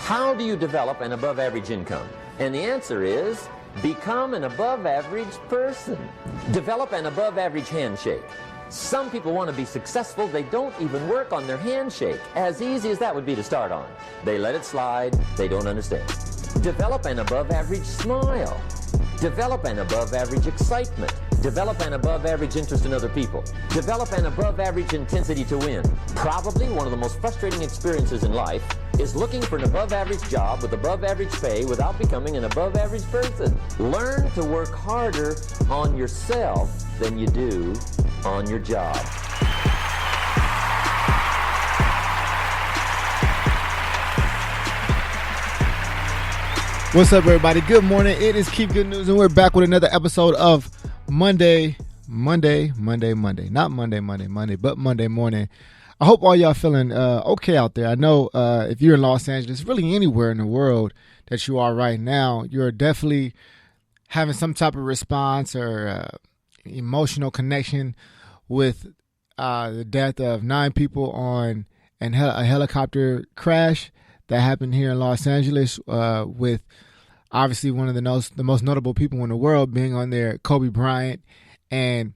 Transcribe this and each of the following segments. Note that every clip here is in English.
How do you develop an above average income? And the answer is, become an above average person. Develop an above average handshake. Some people want to be successful, they don't even work on their handshake. As easy as that would be to start on. They let it slide, they don't understand. Develop an above average smile. Develop an above average excitement. Develop an above average interest in other people. Develop an above average intensity to win. Probably one of the most frustrating experiences in life is looking for an above average job with above average pay without becoming an above average person. Learn to work harder on yourself than you do on your job. What's up, everybody? Good morning. It is Keep Good News, and we're back with another episode of Monday, but Monday morning. I hope all y'all feeling okay out there. I know if you're in Los Angeles, really anywhere in the world that you are right now, you're definitely having some type of response or emotional connection with the death of 9 people on a helicopter crash that happened here in Los Angeles with obviously one of the most notable people in the world being on there, Kobe Bryant, and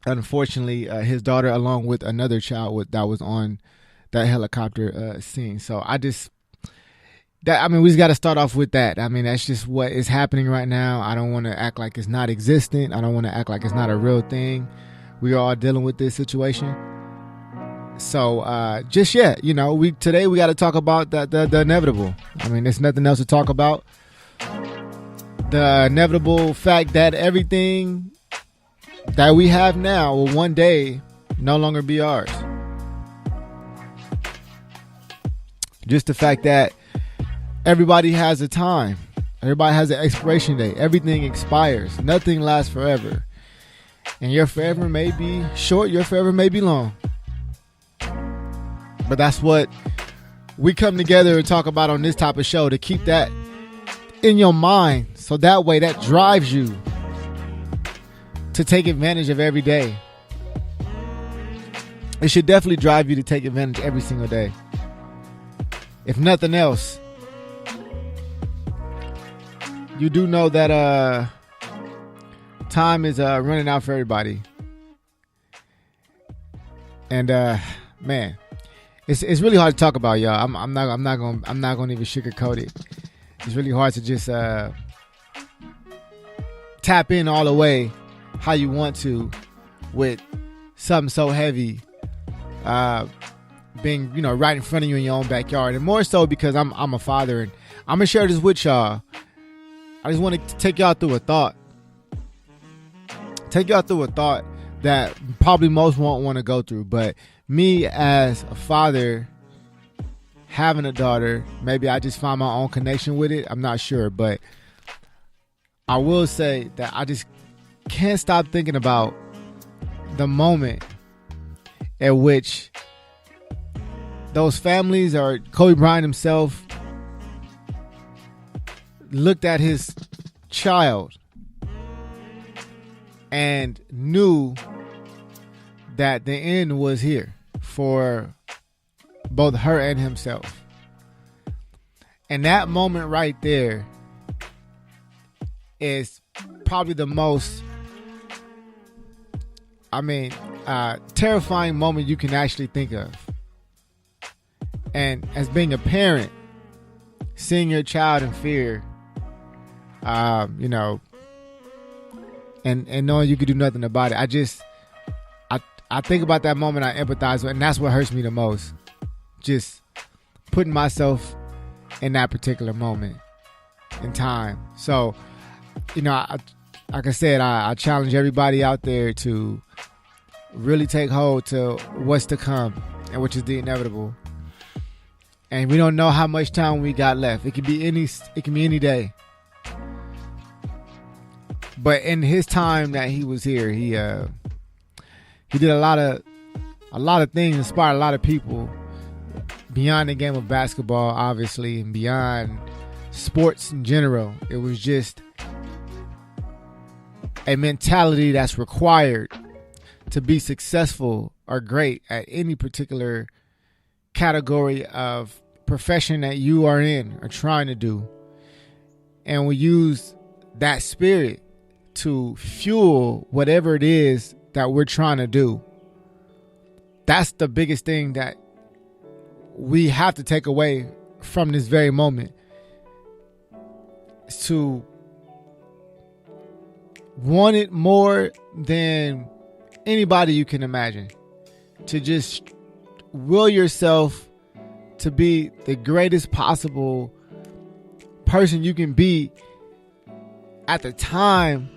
unfortunately his daughter, along with another child that was on that helicopter scene. So we just got to start off with that. I mean, that's just what is happening right now. I don't want to act like it's not existent. I don't want to act like it's not a real thing. We are all dealing with this situation. So today we got to talk about the inevitable. I mean, there's nothing else to talk about. The inevitable fact that everything that we have now will one day no longer be ours. Just the fact that everybody has a time. Everybody has an expiration date. Everything expires. Nothing lasts forever. And your forever may be short, your forever may be long. But that's what we come together and talk about on this type of show, to keep that in your mind, so that way that drives you to take advantage of every day. It should definitely drive you to take advantage every single day. If nothing else, you do know that time is running out for everybody. And man, it's really hard to talk about, y'all. I'm not gonna even sugarcoat it. It's really hard to just tap in all the way how you want to with something so heavy being, right in front of you in your own backyard. And more so because I'm a father, and I'm gonna share this with y'all. I just want to take y'all through a thought. Take y'all through a thought that probably most won't want to go through, but me as a father, having a daughter, maybe I just find my own connection with it. I'm not sure, but I will say that I just can't stop thinking about the moment at which those families, or Kobe Bryant himself, looked at his child and knew that the end was here for both her and himself. And that moment right there is probably the most, terrifying moment you can actually think of. And as being a parent, seeing your child in fear, and knowing you could do nothing about it, I think about that moment, I empathize with, and that's what hurts me the most. Just putting myself in that particular moment in time. So, like I said, I challenge everybody out there to really take hold to what's to come, and which is the inevitable. And we don't know how much time we got left. It can be any day. But in his time that he was here, he did a lot of things, inspired a lot of people beyond the game of basketball, obviously, and beyond sports in general. It was just a mentality that's required to be successful or great at any particular category of profession that you are in or trying to do, and we use that spirit to fuel whatever it is that we're trying to do. That's the biggest thing that we have to take away from this very moment, is to want it more than anybody you can imagine, to just will yourself to be the greatest possible person you can be at the time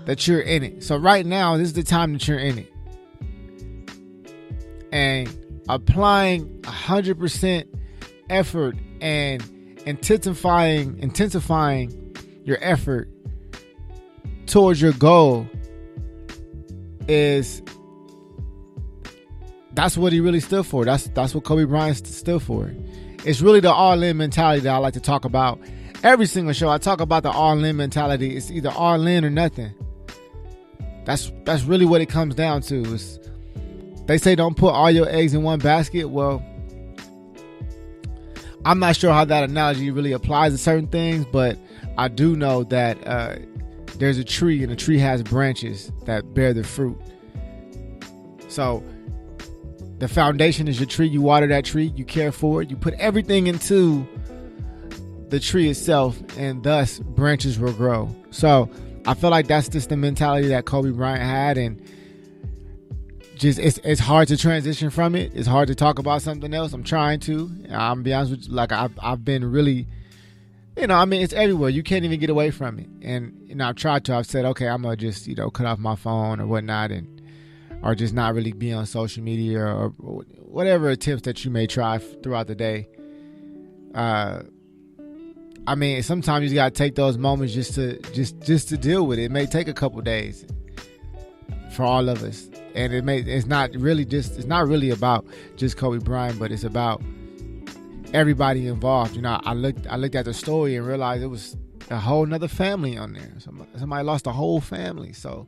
that you're in it. So right now, this is the time that you're in it. And applying 100% effort and intensifying your effort towards your goal that's what he really stood for. That's what Kobe Bryant stood for. It's really the all-in mentality that I like to talk about. Every single show I talk about the all-in mentality. It's either all in or nothing. That's really what it comes down to. They say don't put all your eggs in one basket. Well, I'm not sure how that analogy really applies to certain things, but I do know that there's a tree, and a tree has branches that bear the fruit. So the foundation is your tree. You water that tree, you care for it, you put everything into the tree itself, and thus branches will grow. So I feel like that's just the mentality that Kobe Bryant had, and just it's hard to transition from it. It's hard to talk about something else. I'm trying to. I'm gonna be honest with you, like I've been really, it's everywhere. You can't even get away from it. And I've tried to. I've said, okay, I'm gonna just cut off my phone or whatnot, or just not really be on social media or whatever attempts that you may try throughout the day. Sometimes you gotta take those moments just to deal with it. It may take a couple days for all of us, and it's not really about just Kobe Bryant, but it's about everybody involved. I looked at the story and realized it was a whole nother family on there. Somebody lost a whole family. So,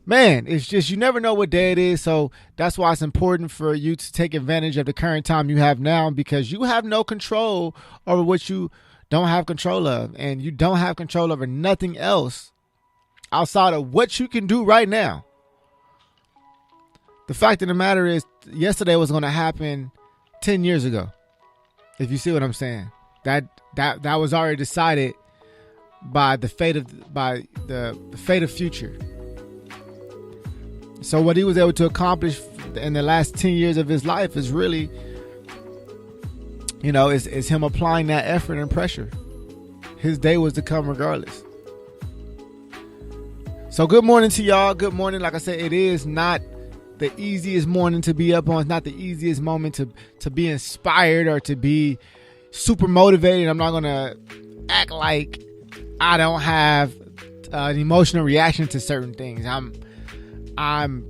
man, it's just, you never know what day it is. So that's why it's important for you to take advantage of the current time you have now, because you have no control over what you don't have control of, and you don't have control over nothing else outside of what you can do right now. The fact of the matter is, yesterday was going to happen 10 years ago. If you see what I'm saying, that was already decided by the fate of future. So what he was able to accomplish in the last 10 years of his life is really, is him applying that effort and pressure. His day was to come regardless. So good morning to y'all. Good morning. Like I said, it is not the easiest morning to be up on. It's not the easiest moment to be inspired or to be super motivated. I'm not going to act like I don't have an emotional reaction to certain things. I'm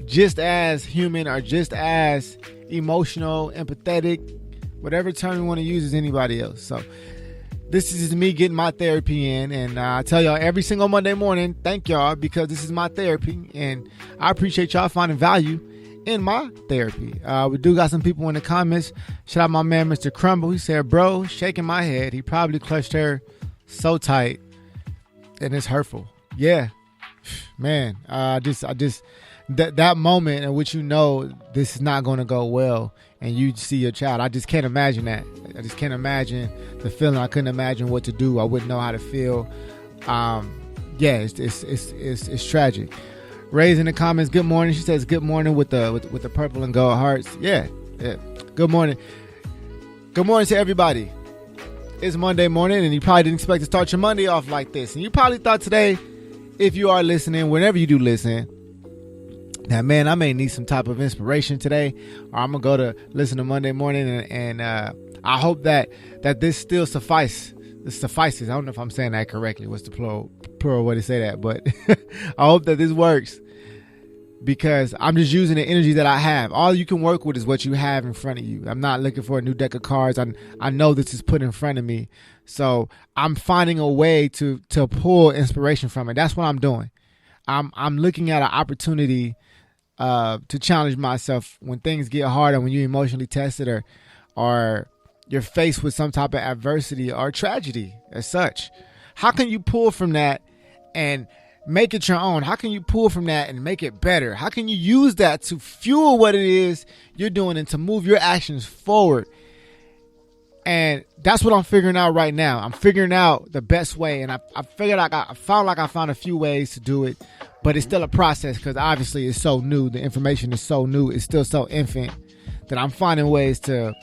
just as human or just as emotional, empathetic, whatever term you want to use, as anybody else. So this is just me getting my therapy in, and I tell y'all every single Monday morning, thank y'all, because this is my therapy, and I appreciate y'all finding value in my therapy. We do got some people in the comments. Shout out my man, Mr. Crumble. He said, bro, shaking my head. He probably clutched her so tight, and it's hurtful. Yeah, man. That moment in which this is not going to go well, and you see your child, I just can't imagine that. I just can't imagine the feeling. I couldn't imagine what to do. I wouldn't know how to feel. It's tragic. Ray's in the comments, good morning. She says good morning with the purple and gold hearts. Yeah. Good morning. Good morning to everybody. It's Monday morning, and you probably didn't expect to start your Monday off like this. And you probably thought today, if you are listening, whenever you do listen, that, man, I may need some type of inspiration today, or I'm going to go to listen to Monday morning, and I hope that this still suffices. I don't know if I'm saying that correctly. What's the plural way to say that? But I hope that this works, because I'm just using the energy that I have. All you can work with is what you have in front of you. I'm not looking for a new deck of cards. I know this is put in front of me. So I'm finding a way to pull inspiration from it. That's what I'm doing. I'm looking at an opportunity to challenge myself when things get hard, or when you're emotionally tested, or you're faced with some type of adversity or tragedy as such, how can you pull from that and make it your own? How can you pull from that and make it better? How can you use that to fuel what it is you're doing and to move your actions forward? And that's what I'm figuring out right now. I'm figuring out the best way, and I found a few ways to do it, but it's still a process because obviously it's so new. The information is so new. It's still so infant that I'm finding ways to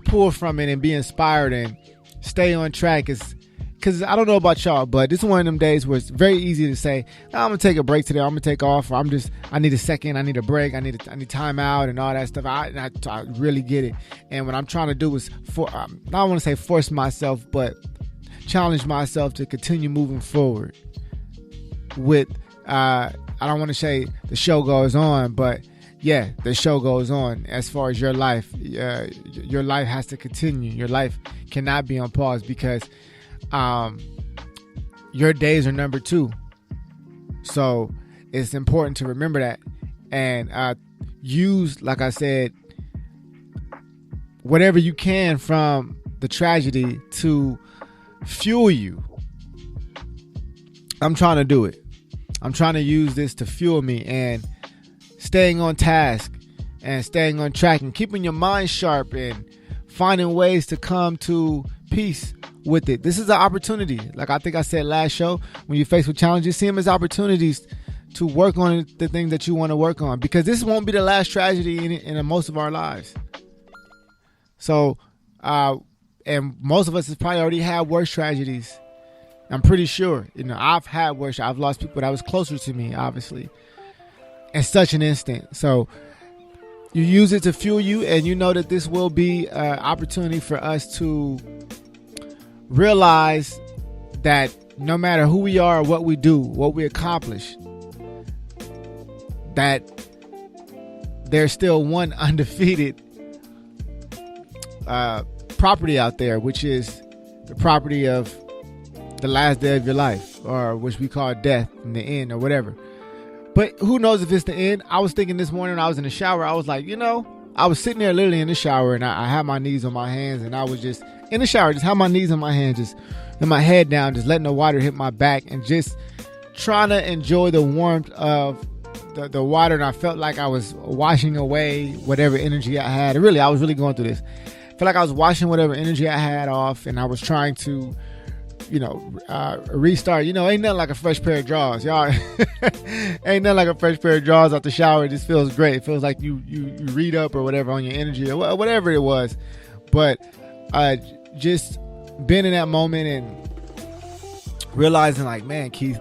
pull from it and be inspired and stay on track. Because I don't know about y'all, but this is one of them days where it's very easy to say, oh, I'm gonna take a break today. I'm gonna take off. Or I need a second. I need a break. I need time out and all that stuff. I really get it. And what I'm trying to do is I don't want to say force myself, but challenge myself to continue moving forward. With I don't want to say the show goes on, but yeah, the show goes on. As far as your life, your life has to continue. Your life cannot be on pause because your days are number 2. So it's important to remember that and use, like I said, whatever you can from the tragedy to fuel you. I'm trying to do it. I'm trying to use this to fuel me and staying on task and staying on track and keeping your mind sharp and finding ways to come to peace with it. This is an opportunity. Like I think I said last show, when you're faced with challenges, see them as opportunities to work on the things that you want to work on, because this won't be the last tragedy in most of our lives. So, and most of us have probably already had worse tragedies. I'm pretty sure. I've had worse. I've lost people that was closer to me, obviously, in such an instant. So you use it to fuel you, and you know that this will be an opportunity for us to realize that no matter who we are, what we do, what we accomplish, that there's still one undefeated property out there, which is the property of the last day of your life, or which we call death in the end or whatever. But who knows if it's the end? I was thinking this morning when I was in the shower, I was like, I was sitting there literally in the shower, and I had my knees on my hands, and I was just in the shower, just had my knees on my hands, just and my head down, just letting the water hit my back and just trying to enjoy the warmth of the water. And I felt like I was washing away whatever energy I had. Really, I was really going through this. I felt like I was washing whatever energy I had off, and I was trying to, restart. Ain't nothing like a fresh pair of drawers, y'all. Ain't nothing like a fresh pair of drawers out the shower. It just feels great. It feels like you read up or whatever on your energy or whatever it was. But just being in that moment and realizing, like, man, Keith,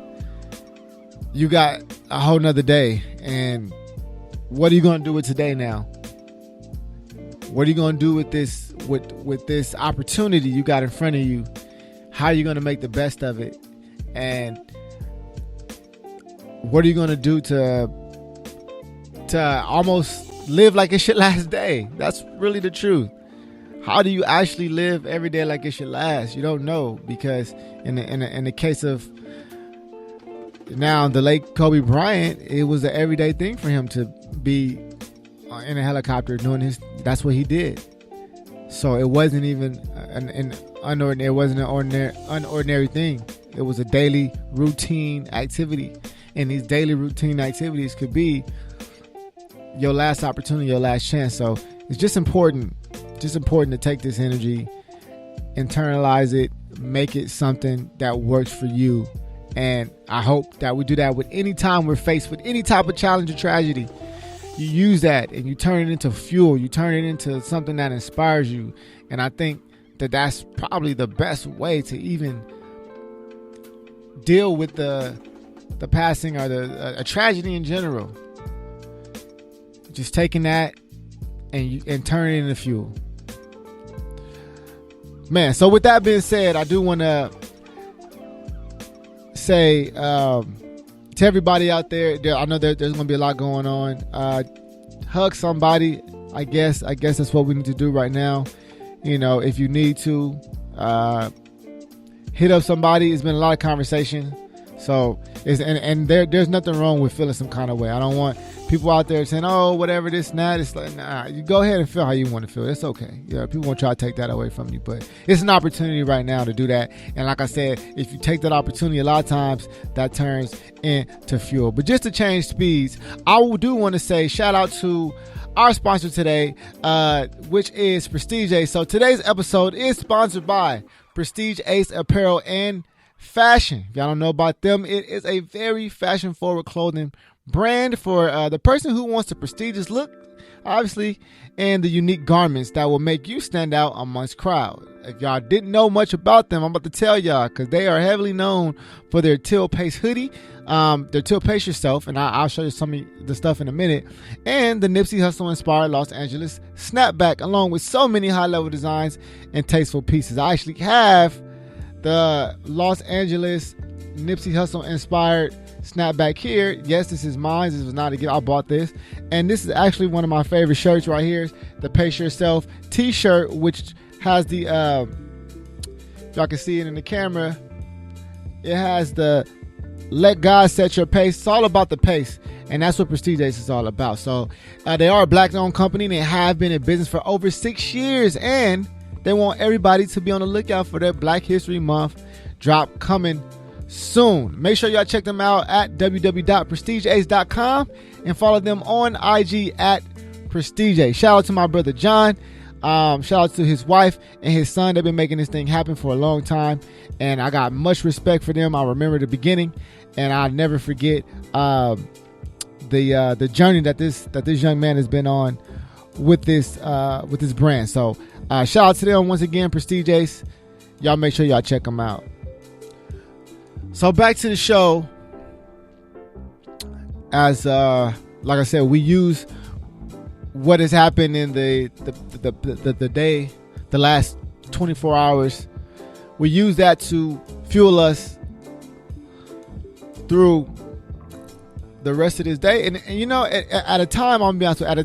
you got a whole nother day, and what are you going to do with today now? What are you going to do with this with this opportunity you got in front of you? How are you going to make the best of it? And what are you going to do to almost live like it's your last day? That's really the truth. How do you actually live every day like it's your last? You don't know, because in the case of now the late Kobe Bryant, it was an everyday thing for him to be in a helicopter doing that's what he did. So it wasn't even an unordinary thing. It was a daily routine activity, and these daily routine activities could be your last opportunity, your last chance. So it's just important to take this energy, internalize it, make it something that works for you. And I hope that we do that with any time we're faced with any type of challenge or tragedy. You use that and you turn it into fuel. You turn it into something that inspires you. And I think that that's probably the best way to even deal with the passing or a tragedy in general. Just taking that and turning it into fuel. Man, so with that being said, I do want to say to everybody out there, I know there's going to be a lot going on. Hug somebody. I guess that's what we need to do right now. If you need to hit up somebody. It's been a lot of conversation. So there's nothing wrong with feeling some kind of way. I don't want people out there saying, oh, whatever, this and that. It's like, nah, you go ahead and feel how you want to feel. It's okay. Yeah, people won't try to take that away from you, but it's an opportunity right now to do that. And like I said, if you take that opportunity, a lot of times that turns into fuel. But just to change speeds, I do want to say shout out to our sponsor today, which is Prestige Ace. So today's episode is sponsored by Prestige Ace Apparel and Fashion. If y'all don't know about them, it is a very fashion-forward clothing brand for the person who wants a prestigious look, obviously, and the unique garments that will make you stand out amongst crowd. If y'all didn't know much about them, I'm about to tell y'all, because they are heavily known for their Teal Pace hoodie, their Teal Pace yourself, and I'll show you some of the stuff in a minute, and the Nipsey Hussle inspired Los Angeles snapback, along with so many high-level designs and tasteful pieces. I actually have the Los Angeles Nipsey Hussle inspired snapback here. Yes, this is mine. This was not a gift. I bought this, and this is actually one of my favorite shirts right here. The Pace Yourself t-shirt, which has the y'all can see it in the camera. It has the let God set your pace. It's all about the pace, and that's what Prestige Ace is all about. So they are a black-owned company. They have been in business for over 6 years, and they want everybody to be on the lookout for their Black History Month drop coming soon. Make sure y'all check them out at www.prestigeace.com and follow them on IG at PrestigeAce. Shout out to my brother John. Shout out to his wife and his son. They've been making this thing happen for a long time, and I got much respect for them. I remember the beginning, and I'll never forget the journey that this young man has been on with this brand. So shout out to them once again, Prestige Ace. Y'all make sure y'all check them out. So back to the show. As like I said, we use what has happened in the day, the last 24 hours. We use that to fuel us through the rest of this day. And you know, at a time, I'm gonna be honest with you, at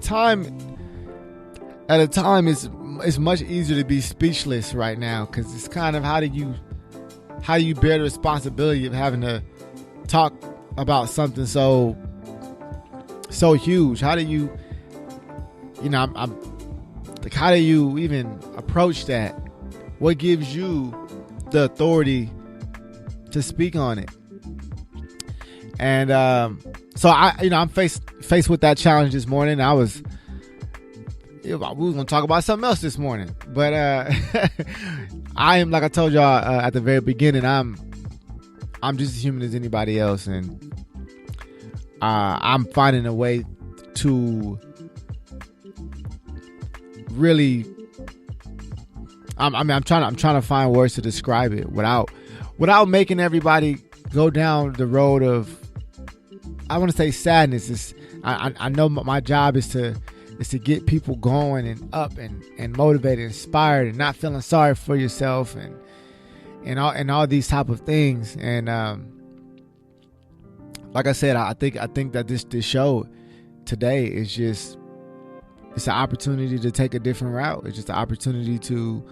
a time, it's much easier to be speechless right now, because it's kind of how do you bear the responsibility of having to talk about something so huge? How do you, I'm like, how do you even approach that? What gives you the authority to speak on it? And so I'm faced with that challenge this morning. We was gonna talk about something else this morning, but I am, like I told y'all at the very beginning, I'm just as human as anybody else, and I'm finding a way to really, I'm trying to find words to describe it without making everybody go down the road of, I want to say, sadness. I know my job is to get people going and up and motivated, inspired, and not feeling sorry for yourself and all these type of things. And like I said, I think that this show today is just, it's an opportunity to take a different route. It's just an opportunity to,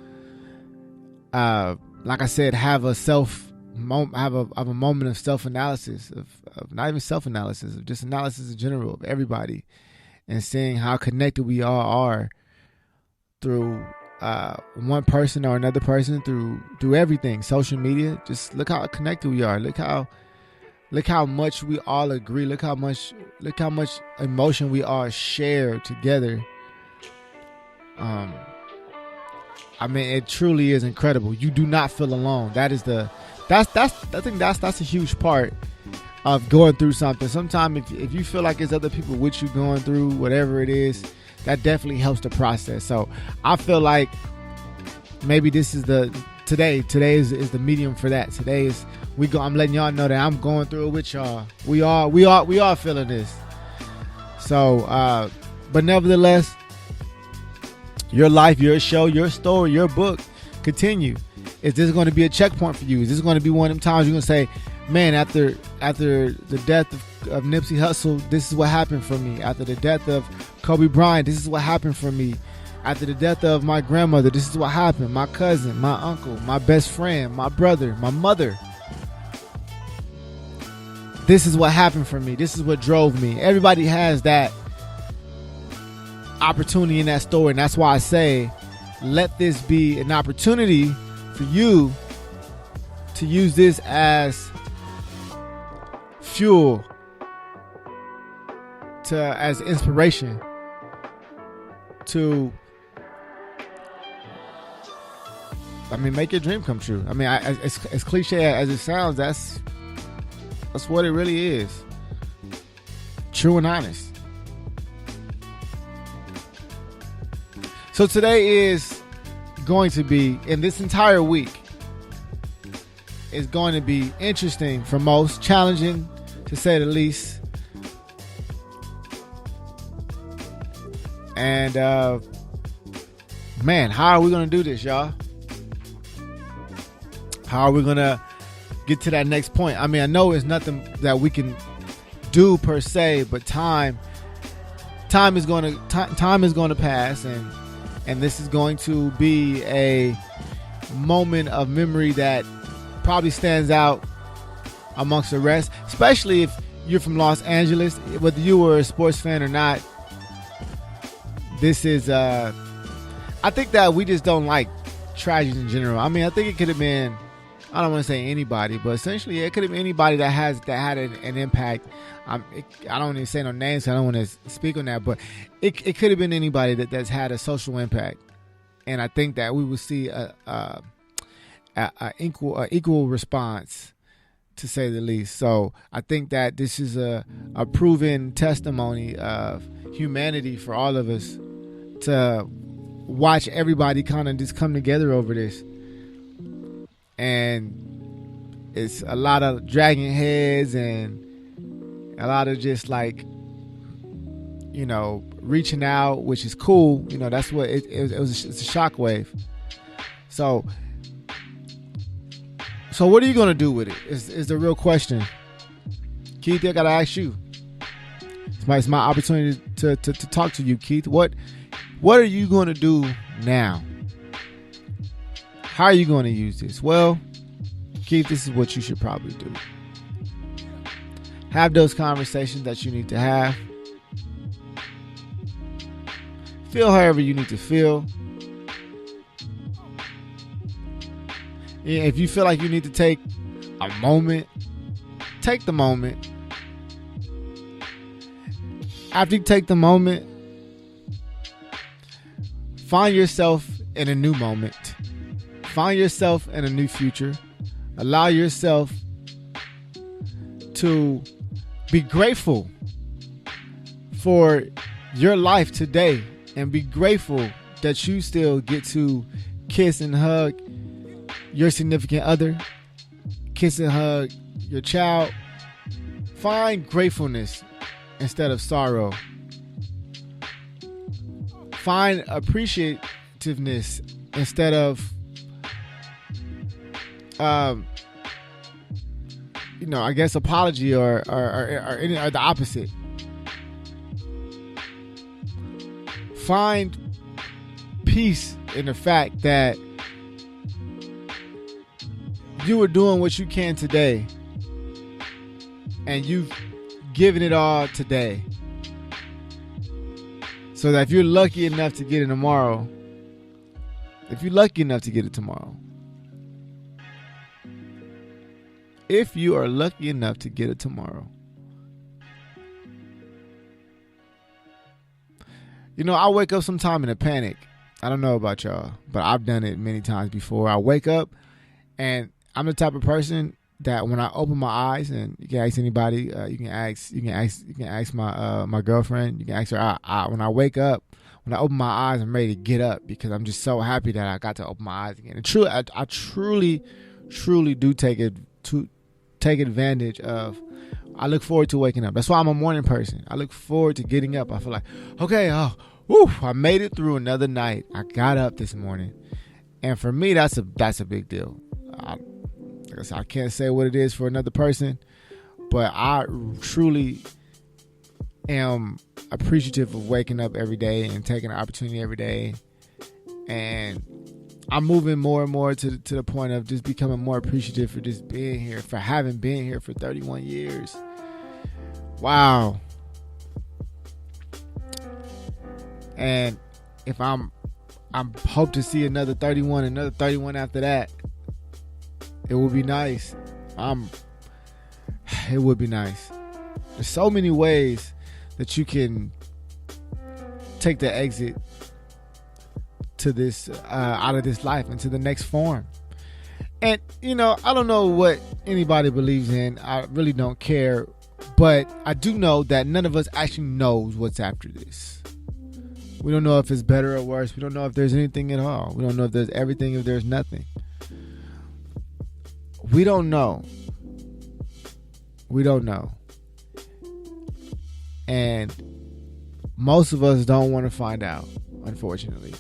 like I said, have a moment of self-analysis, of not even self-analysis, of just analysis in general of everybody, and seeing how connected we all are through one person or another person, through everything, social media. Just look how connected we are. Look how much we all agree. Look how much emotion we all share together. I mean, it truly is incredible. You do not feel alone. I think that's a huge part of going through something. Sometimes if you feel like there's other people with you going through whatever it is, that definitely helps the process. So I feel like maybe this is today is the medium for that. Today is I'm letting y'all know that I'm going through it with y'all. We all feeling this. So but nevertheless, your life, your show, your story, your book, continue. Is this going to be a checkpoint for you? Is this going to be one of them times you're going to say, man, after the death of Nipsey Hussle, this is what happened for me. After the death of Kobe Bryant, this is what happened for me. After the death of my grandmother, this is what happened. My cousin, my uncle, my best friend, my brother, my mother. this is what happened for me. This is what drove me. Everybody has that opportunity in that story. And that's why I say, let this be an opportunity for you to use this as fuel, as inspiration to, make your dream come true. As cliche as it sounds, that's what it really is. True and honest. So today is going to be, in this entire week, is going to be interesting for most, challenging to say the least. And, how are we going to do this, y'all? How are we going to get to that next point? I know it's nothing that we can do per se, but time is going to pass, and this is going to be a moment of memory that probably stands out amongst the rest, especially if you're from Los Angeles. Whether you were a sports fan or not, this is I think that we just don't like tragedies in general. I think it could have been, I don't want to say anybody, but essentially it could have been anybody that had an impact. I don't want to say no names, I don't want to speak on that, but it could have been anybody that's had a social impact. And I think that we will see a equal response, to say the least. So I think that this is a proven testimony of humanity for all of us to watch everybody kind of just come together over this. And it's a lot of dragging heads and a lot of just reaching out, which is cool. That's what it's a shockwave. So what are you going to do with it is the real question. Keith, I got to ask you. It's my opportunity to talk to you, Keith. What are you going to do now? How are you going to use this? Well, Keith, this is what you should probably do. Have those conversations that you need to have. Feel however you need to feel. If you feel like you need to take a moment, take the moment. After you take the moment, find yourself in a new moment. Find yourself in a new future. Allow yourself to be grateful for your life today, and be grateful that you still get to kiss and hug your significant other, kiss and hug your child. Find gratefulness instead of sorrow. Find appreciativeness instead of apology or the opposite. Find peace in the fact that you are doing what you can today, and you've given it all today. So that if you're lucky enough to get it tomorrow, if you are lucky enough to get it tomorrow, I wake up sometime in a panic. I don't know about y'all, but I've done it many times before. I wake up, and I'm the type of person that when I open my eyes, and you can ask anybody, you can ask my girlfriend, you can ask her. When I wake up, when I open my eyes, I'm ready to get up because I'm just so happy that I got to open my eyes again. And I truly do take advantage of. I look forward to waking up. That's why I'm a morning person. I look forward to getting up. I feel like, okay, I made it through another night. I got up this morning, and for me, that's a big deal. I can't say what it is for another person, but I truly am appreciative of waking up every day and taking the opportunity every day. And I'm moving more and more to the point of just becoming more appreciative for just being here, for having been here for 31 years. Wow. And if I'm hope to see another 31 after that. It would be nice. It would be nice. There's so many ways that you can take the exit to this out of this life into the next form. And I don't know what anybody believes in. I really don't care, but I do know that none of us actually knows what's after this. We don't know if it's better or worse. We don't know if there's anything at all. We don't know if there's everything, if there's nothing. We don't know. We don't know. And most of us don't want to find out, unfortunately.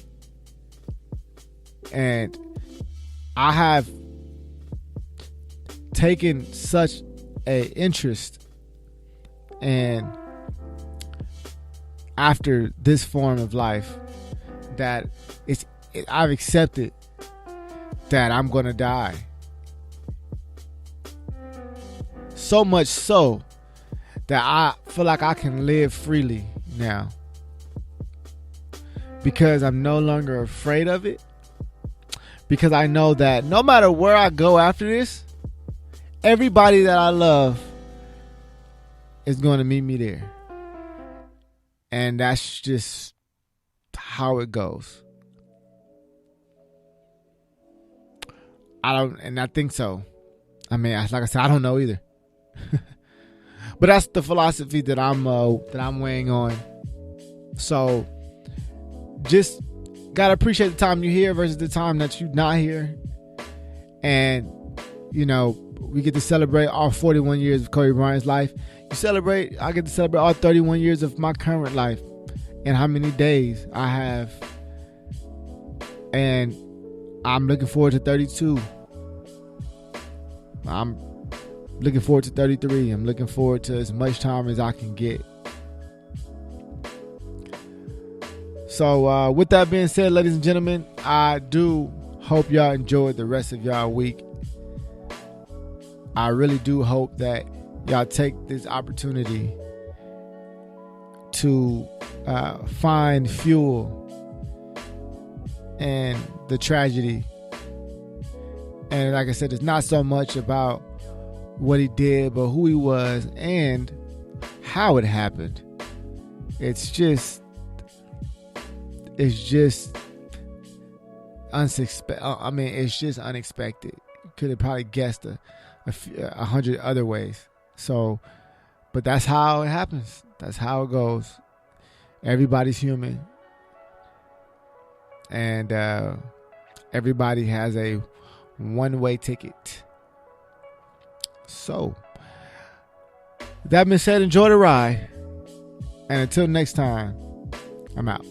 And I have taken such an interest in after this form of life that I've accepted that I'm going to die. So much so that I feel like I can live freely now. Because I'm no longer afraid of it. Because I know that no matter where I go after this, everybody that I love is going to meet me there. And that's just how it goes. I think so. I mean, like I said, I don't know either. But that's the philosophy that I'm weighing on. So just gotta appreciate the time you're here versus the time that you're not here. And we get to celebrate all 41 years of Kobe Bryant's life. I get to celebrate all 31 years of my current life and how many days I have. And I'm looking forward to 32. I'm looking forward to 33. I'm looking forward to as much time as I can get. So with that being said, ladies and gentlemen, I do hope y'all enjoyed the rest of y'all week. I really do hope that y'all take this opportunity to find fuel in the tragedy. And like I said, it's not so much about what he did, but who he was and how it happened. It's just unexpected. I mean, it's just unexpected. Could have probably guessed 100 other ways. So, but that's how it happens. That's how it goes. Everybody's human, and everybody has a one-way ticket. So, that being said, enjoy the ride. And until next time, I'm out.